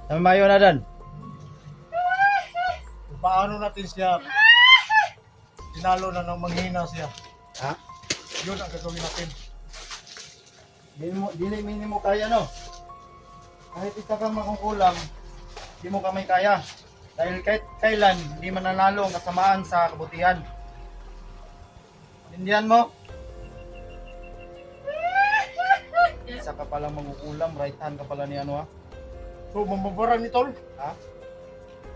Namayo na dan. Paano natin siya tinalo na nang manghina siya? Ha? Yun ang gagawin natin. Dili mo kaya no. Kahit isa kang makukulang, di mo kamay kaya. Dahil kahit kailan, hindi mananalo ang kasamaan sa kabutihan. Indian mo? Isa ka palang mangukulam, right hand ka pala ni ano ha? So, mamabarang ni Tol. Ha?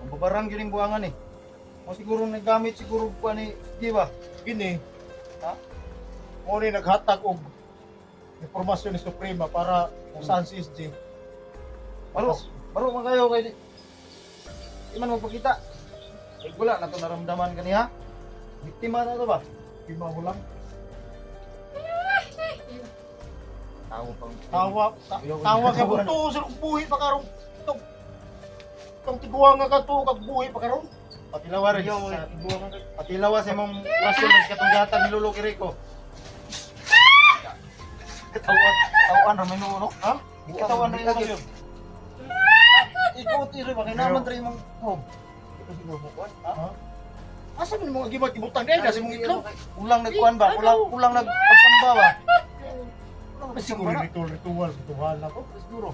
Ang babarang yun yung buwangan eh. O siguro nagamit siguro pa ni di ba? Gini, Ha? mo ni naghatag og informasyon ni Suprema para kung saan si SG. Baro man kayo kay di man magpakita. Eh wala na to naramdaman kaniya. Biktima na to ba? Biktima mo lang. Tao pang Tawa ka mo to sa buhi pa karon. Itong tiguang nga ka to kag buhi pa karon. patilawa rin. Patilawa sa imong rasyon ng katunggatang nilulo kiriko. Tawan ra menu no? Ha? Tawan ra lagi. Ikaw tiro ba kay naman tra imong home. Ito siguro mo kuan, ha? Asa man mo gibat gibutang dai kasi mong itlog. Kulang nagkuan ba? Kulang nagpagsamba ba? Siguro ritual ritual na to. Siguro.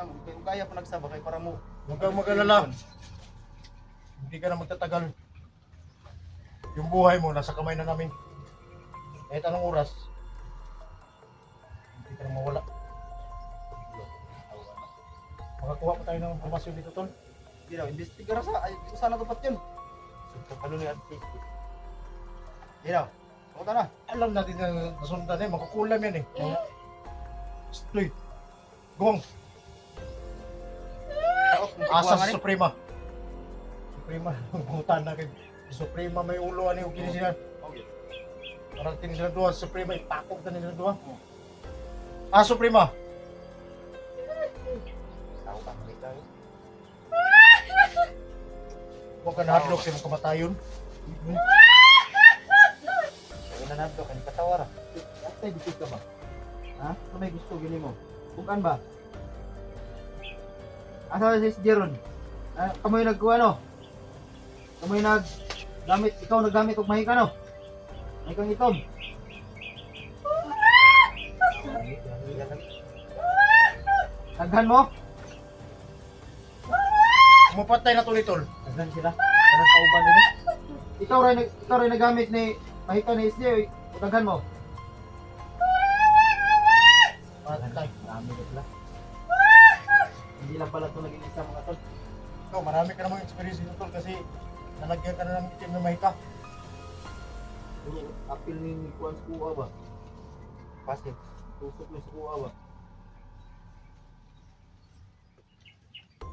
Kung kaya pa nagsaba kay para mo. Huwag kang mag-alala. Hindi ka na magtatagal. Yung buhay mo nasa kamay na namin. Kahit anong oras, hindi ka na mawala. Makakuha pa tayo ng informasyon dito, Tol. Hindi daw, investigar sa ay sana dapat yun. Ano ni Ate? Hindi daw. Punta na. Alam natin na nasundan eh, makukulam yan eh. Stoy. Gong. Asa sa Suprema. Suprema, butan na kay Suprema may ulo ani og kini sila. Parating sila duha sa Suprema itakog ta nila duha. Suprema. Tao ka ni tayo. Huwag ka nahadlok sa imong kamatayon. Kaya na nabdo kan katawara. Atay dito ka ba? Ha? Ano may gusto gini mo? Bukan ba? Asa si Jeron? Kamoy nagkuha no? Kamoy gamit, ikaw naggamit og mahika no? May kang itom. Taghan mo? Mupatay na to ni Tol. Taghan sila. Taghan kauban nila. Ikaw rin nagamit ni mahika ni SJ. Taghan mo. Patay. Marami na sila. Hindi lang pala ito naging isa mga tol. No, marami ka namang experience dito, Tol, kasi nalagyan ka na ng itim na mahika. Apil ni Kuan sa kuha ba? Kasi, tusok mo sa kuha ba?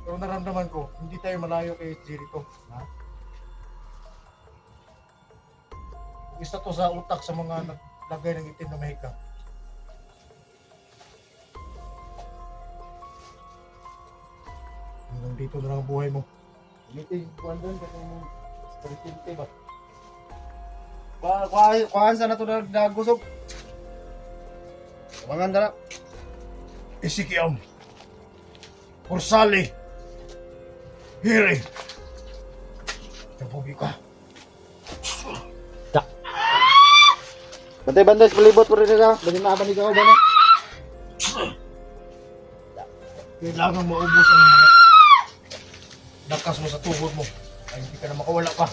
Pero naramdaman ko, hindi tayo malayo kay SG dito. Ha? Isa to sa utak sa mga naglagay ng itim na mahika. Hanggang dito na lang ang buhay mo. Dito yung Kuan doon kasi yung presidente ba? Kuhaan sa na ito nagusog. Kumangan na. Isikiam. Kursali. Hiri. Nabugi ka. Bantay-bantay, palibot po rin ka. Bali na ni ka ba na? Kailangan maubos ang mga lakas mo sa tuhod mo. Ay hindi ka na makawala pa.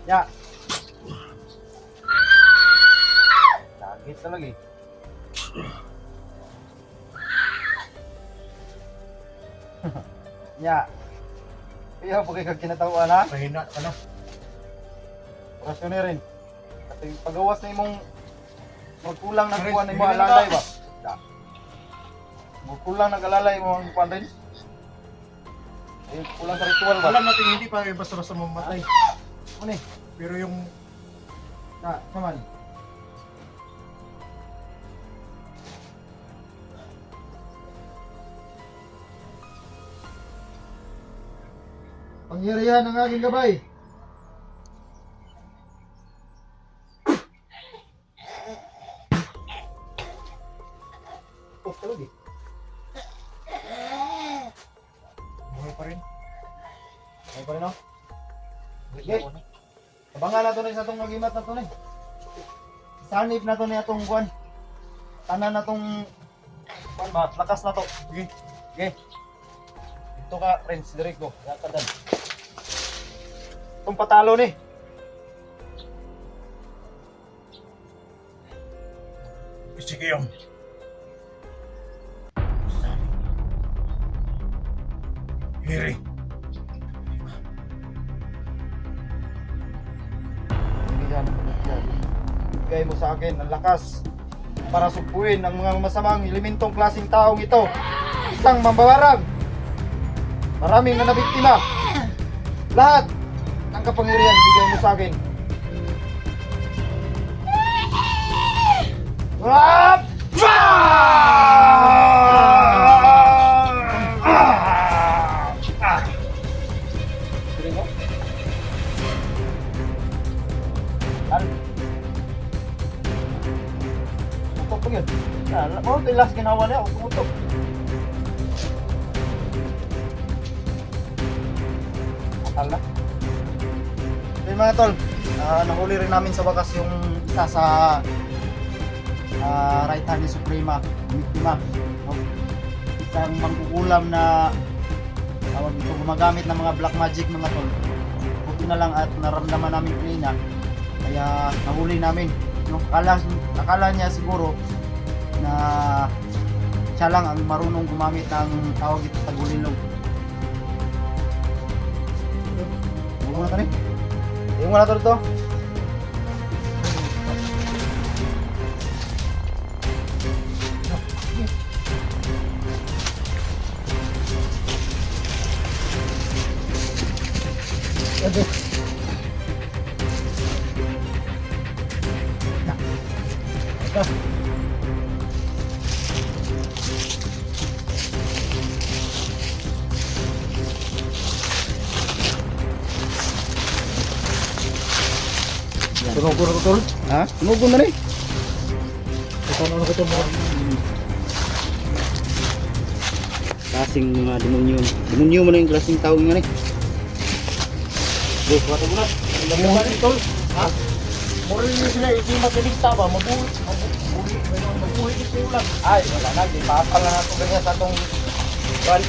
Ya. Sakit talaga eh. Ya. Kaya po kayo kinatawaan ha? Mahina ka na. Orasyon na rin. Kasi pagawas na imong magkulang ng kuwan na imong alalay ba? Da. Magkulang ng alalay mo ang kuwan rin. Eh, kulang sa ritual ba? Alam natin hindi pa basta-basta mamatay. Ano eh? Pero yung Naman. Pangyarihan ng aking gabay. Off ka lagi. Buhay pa rin. Ay pa rin, no? Balik Okay. ako na. Abangan na to ni sa itong magimat na to ni. Sanip na to ni atong kuan. Tanan na tong kuan ba, lakas na to. Sige. Okay. Ito ka, Prince Derico. Yatadan. Itong patalo ni. Sige yun. Hiri. Bigay mo sa akin ang lakas para supuin ang mga masamang elementong klaseng taong ito. Isang mambabarang. Maraming na nabiktima. Lahat ng kapangyarihan bigay mo sa akin. Wap! Sering mo? Ano? Tutok po yun. Ano ito yung last ginawa niya? Tutok. Akal na. So yun mga tol, nahuli rin namin sa wakas yung isa sa right hand ni Suprema, biktima. No? Isang mangkukulam na tawag dito, gumagamit ng mga black magic mga tol. Buti na lang at naramdaman namin kanina, kaya nahuli namin. No? Akala niya siguro na siya lang ang marunong gumamit ng tawag dito, tagulilog. Huwag mo na ito rin. Huwag mo na ito dito. Aduh. Tunog ko na tol. Ha? Tumugon na rin. Ito na ko mo. Klaseng mga demonyo. Demonyo mo na yung klaseng tao nga rin. Bos, wato mo na. Mo tol. Ha? Mura niyo sila hindi magaligta ba? Mabuhi ito lang. Ay, wala na. Di papal na nato ganyan sa itong bal.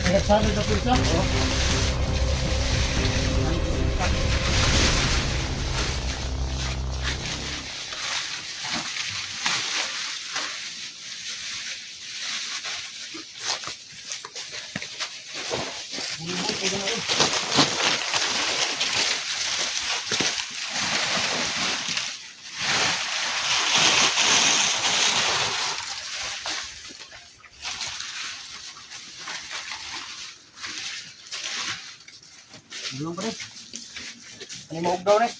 Nagsabi sa pulsa. Oh. Belum pa rin. Ano mo daw rin?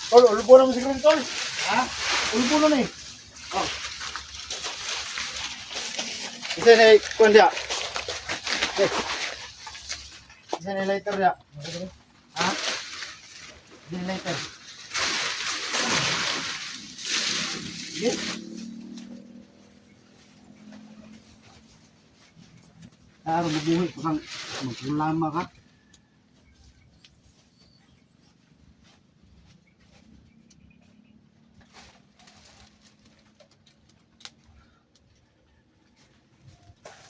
Tol, ulbo na mo siguro tol. Ha? Ulbo na ni. Oh. Isa na kuan dia. Eh. Isa na lighter dia. Ha? Isa na lighter. Yes. Araw mabuhay parang magulama ka.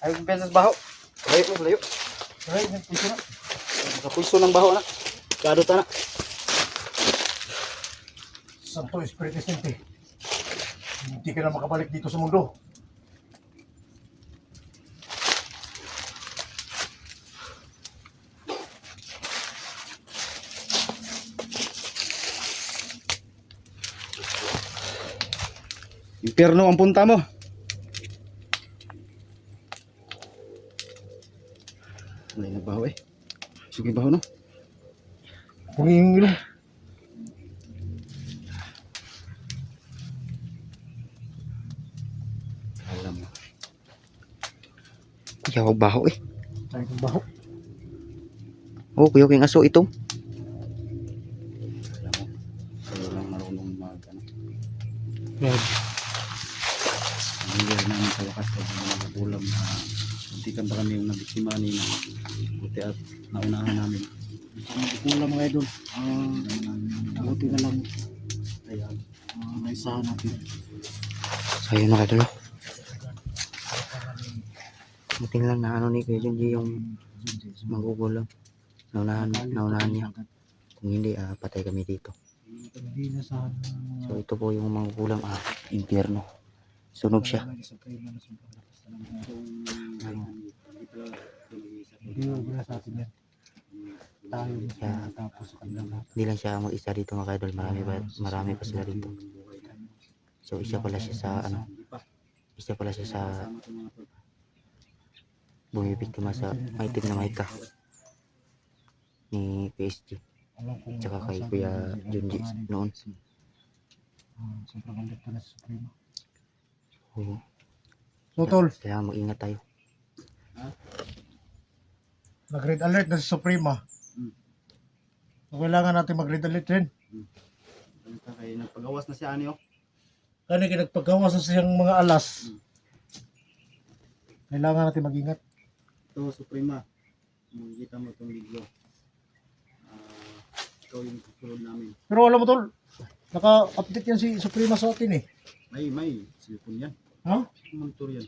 Ay, kumpiyansa sa baho. Layo mo, layo. Right, pulsa na. Nakapulso ng baho na. Kadota na. Santo Espiritu Santo. Hindi ka na makabalik dito sa mundo. Impyerno ang punta mo. Wala na baho eh. Sige baho no. Kung yung ilong. Alam mo. Yawag baho eh. Tayo ng baho. Oh, kuya king aso ito. Alam mo. Sa'yo lang marunong mag ano. Yan. Ang year namin sa wakas pag mga ulam na muntikan pa kami yung nabiktima nila. Buti at naunahan namin. Ulam mga idol. Buti na lang. Ayan. Naisahan natin. So yun mga idol. Buti lang na ano ni Kuya Junji yung magugulang. Naunahan niya. Kung hindi, patay kami dito. Hindi na sa So ito po yung magugulang, impyerno. Sunog siya. Hindi wala sa atin yan. Tayo Kaya, tapos sa kanila. hindi lang siya mag-isa dito mga idol. Marami pa sila dito. So isa pala siya sa bumibiktima sa maitim na mahika ni PSG. Tsaka kay Kuya Junji noon. Sobrang ganda na sa Suprema. Oo. So tol, Kaya mag-ingat tayo. nag-red alert na sa Suprema. So kailangan natin mag-red alert rin. Kaya nagpagawas na siya ani oh. Kaya kinagpagawas sa siyang mga alas. Kailangan natin mag-ingat. Ito Suprema. Makikita mo itong video. Ikaw yung susunod namin. Pero alam mo tol, naka-update yan si Suprema sa atin eh. May cellphone yan. Ha? Monitor yan.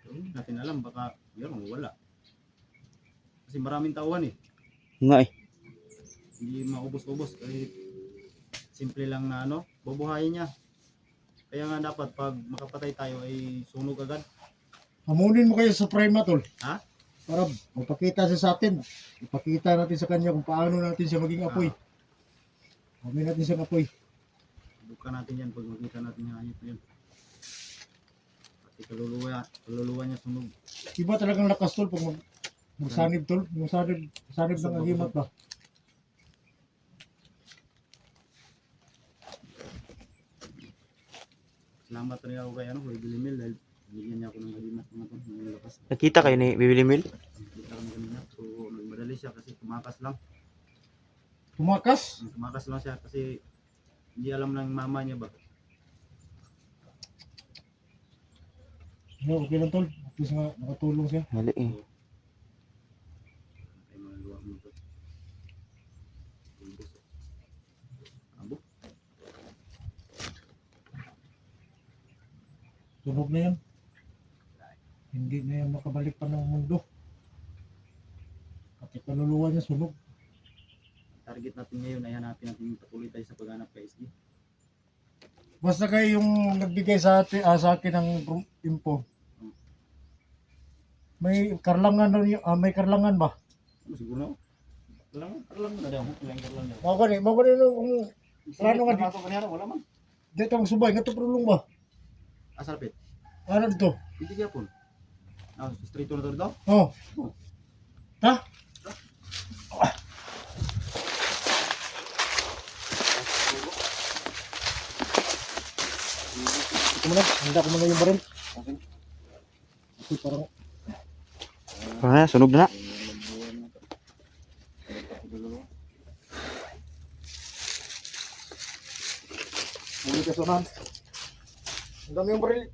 So, hindi natin alam baka yan wala. Kasi maraming tauhan eh. Nga eh. Hindi maubos-ubos kahit simple lang na ano, bubuhayin niya. Kaya nga dapat pag makapatay tayo ay sunog agad. Hamunin mo kayo sa Suprema tol. Ha? Para magpakita siya sa atin. Ipakita natin sa kanya kung paano natin siya maging apoy. Hamunin natin siya ng apoy. Buka natin yan pag makita natin yung hayop yan. Pati kaluluwa niya sunog. Iba talagang lakas tol pag magsanib tol. Yung sanib ng agimat ba? Salamat rin ako kay ano, kay Bilimil dahil bigyan niya ako ng halimat mga to, ng lakas. Nakita kayo ni Bibili Mil? Kita kami kanina. So, nagmadali siya kasi tumakas lang. Tumakas? Tumakas lang siya kasi hindi alam ng mama niya ba. No, okay lang tol. At least nga nakatulong siya. Mali eh. Ay mga luwa mo to. Abo. Tunog na yan. Hindi na yan makabalik pa ng mundo. Pati kaluluwa niya sunog. Target natin ngayon ay hanapin natin patuloy tayo sa paghanap kay SG. Basta kayo yung nagbigay sa atin, sa akin ng info. May karlangan na may karlangan ba? Ano siguro? Karlang na daw. Karlang na. Mau gani kung plano nga Dito kanina wala man. dito ang subay nga to prulong ba? Asal pit. Ano dito? Hindi gyapon. Ah, straight to na to daw. Oh. Ha? Ito muna, handa ko muna yung baril. Okay. Kasi parang Sunog na. muli ka sunan. Ang dami yung baril.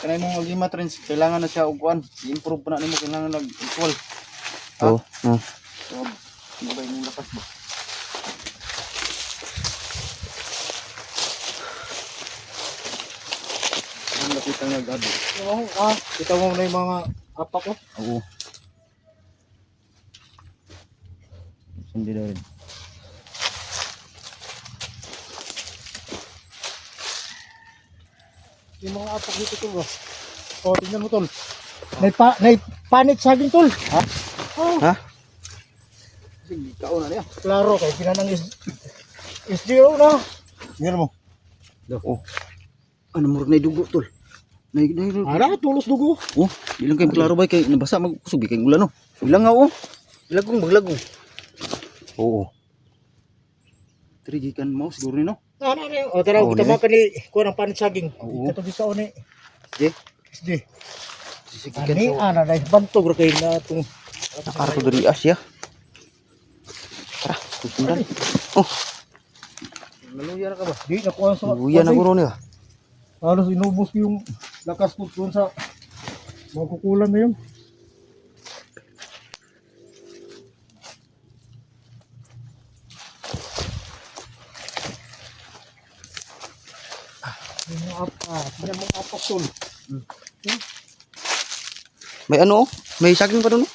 Kanay mong agimat rin, kailangan na siya uguan. I-improve pa na nimo kailangan nag-equal. Oo. So, ano ba yung lakas ba? Ang lapitan nga gado. Kita mo na yung mga apa ko. Oo. Sundi daw rin. Yung mga apak dito tol ba? Oh, tingnan mo tol. May panit saging tol. Ha? Oh. Ha? Ikaw na niya. Klaro kay kinanang is zero na. Tingnan mo. Oh. Ano mo na dugo tol? Ara tulos dugo. Oh, ilang kay klaro ba kay nabasa magkusubi kay ulan no. Ilang nga oh. Lagong maglagong. Oo. Trigikan mo siguro ni no. Ano. O tara Oo, kita nila. mo kani ko ng panit saging. Oo. Ito bisa oni. Sige. Sige. Sisigikan Ani so. ana dai bantog ra kay na tung Nakarto dari Asia. Tara, susundan. Oh, Naluya na ka ba? di na ko sa. buya na guro niya. Halos inubos ko yung lakas ko doon sa makukulan na yun. Tingnan mo apak tol. May ano oh? May saging pa doon oh.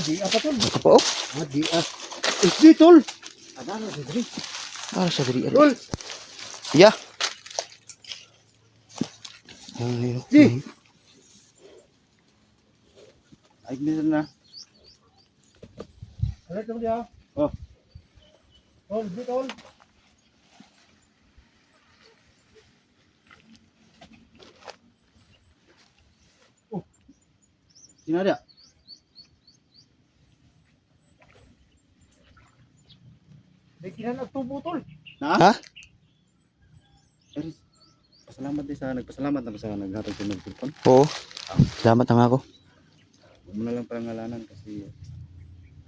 Di apa tol? Ito pa oh. Di Di tol. Ada na di. Ah, sa dari ano. Tol. Ya. Ano Di. Ay na. Ano tol dia? Oh. Tol, di tol. Sino ada? Di kinan tubo tol. Ha? Eris. Pasalamat din sa nagpasalamat na sa naghatag sa nagtulpon. Oo. Salamat na nga ako. Huwag mo na lang pangalanan kasi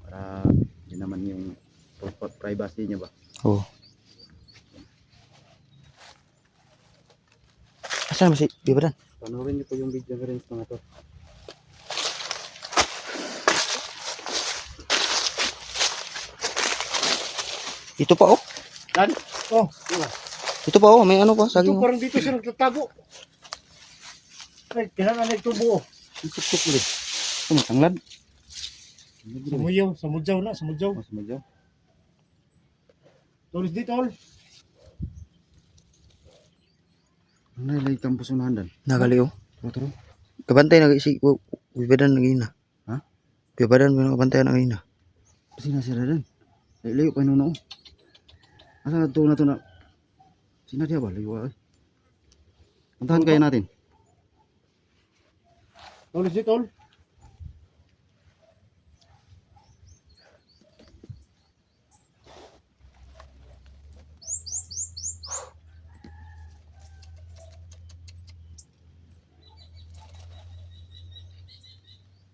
para di naman yung privacy niya ba. Oo. Asan ba si Bibadan? Panoorin niyo po yung video na rin sa mga to. Ito pa oh. Dan. Oh, Ito pa oh, may ano pa ito saging. Oh. parang dito siya nagtatago. Ay, kinan na tubo. Tuk-tuk mo rin. Ito matanglad. Samudyaw na, samudyaw. Mas medyo. Tulis di tol. Ano nalay kampus unahan dan? Nagali oh. Turo. Kabantay na si Bibadan na gina. Ha? Bibadan mo kabantay na gina. Kasi nasira dan. Layo pa nuno. Asa to na to na. Sina dia ba? Layo ay. Puntahan kaya natin. Tulis di tol.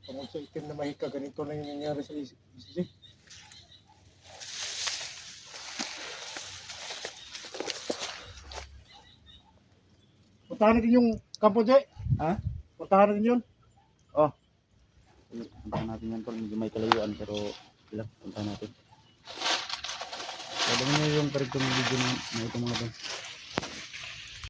Tungkol sa itim na mahika, ganito na yung nangyari sa ICC. Puntahan natin yung kampo, Jay. Ha? Puntahan natin yun. Puntahan natin yan tol. Medyo may kalayuan pero ilang puntahan natin. Sabi niyo yung karigtong video na ito mga tol.